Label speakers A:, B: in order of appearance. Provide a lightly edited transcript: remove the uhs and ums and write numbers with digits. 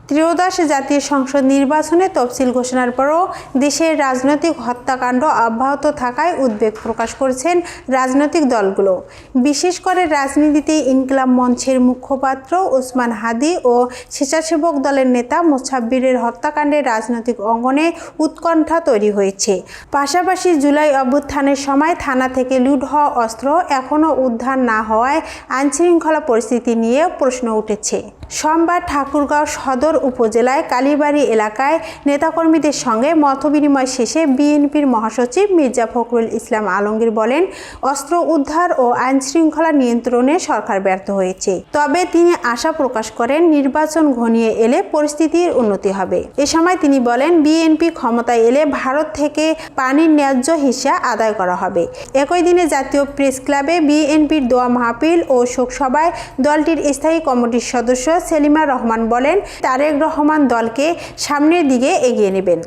A: ত্রয়োদশ জাতীয় সংসদ নির্বাচনে তফসিল ঘোষণার পরও দেশের রাজনৈতিক হত্যাকাণ্ড অব্যাহত থাকায় উদ্বেগ প্রকাশ করেছেন রাজনৈতিক দলগুলো। বিশেষ করে রাজনীতিতে ইনকিলাব মঞ্চের মুখপাত্র ওসমান হাদি ও স্বেচ্ছাসেবক দলের নেতা মোছাব্বিরের হত্যাকাণ্ডে রাজনৈতিক অঙ্গনে উৎকণ্ঠা তৈরি হয়েছে। পাশাপাশি জুলাই অভ্যুত্থানের সময় থানা থেকে লুট হওয়া অস্ত্র এখনও উদ্ধার না হওয়ায় আইনশৃঙ্খলা পরিস্থিতি নিয়ে প্রশ্ন উঠেছে। সোমবার ঠাকুরগাঁও সদর উপজেলায় কালীবাড়ি এলাকায় নেতাকর্মীদের সঙ্গে মতবিনিময় শেষে বিএনপির মহাসচিব মির্জা ফখরুল ইসলাম আলমগীর বলেন, অস্ত্র উদ্ধার ও আইনশৃঙ্খলা নিয়ন্ত্রণে সরকার ব্যর্থ হয়েছে। তবে তিনি আশা প্রকাশ করেন নির্বাচন ঘনিয়ে এলে পরিস্থিতির উন্নতি হবে। এ সময় তিনি বলেন, বিএনপি ক্ষমতায় এলে ভারত থেকে পানির ন্যায্য হিস্সা আদায় করা হবে। একই দিনে জাতীয় প্রেস ক্লাবে বিএনপির দোয়া মাহফিল ও শোকসভায় দলটির স্থায়ী কমিটির সদস্য সেলিমা রহমান বলেন, তারেক রহমান দলকে সামনের দিকে এগিয়ে নেবেন।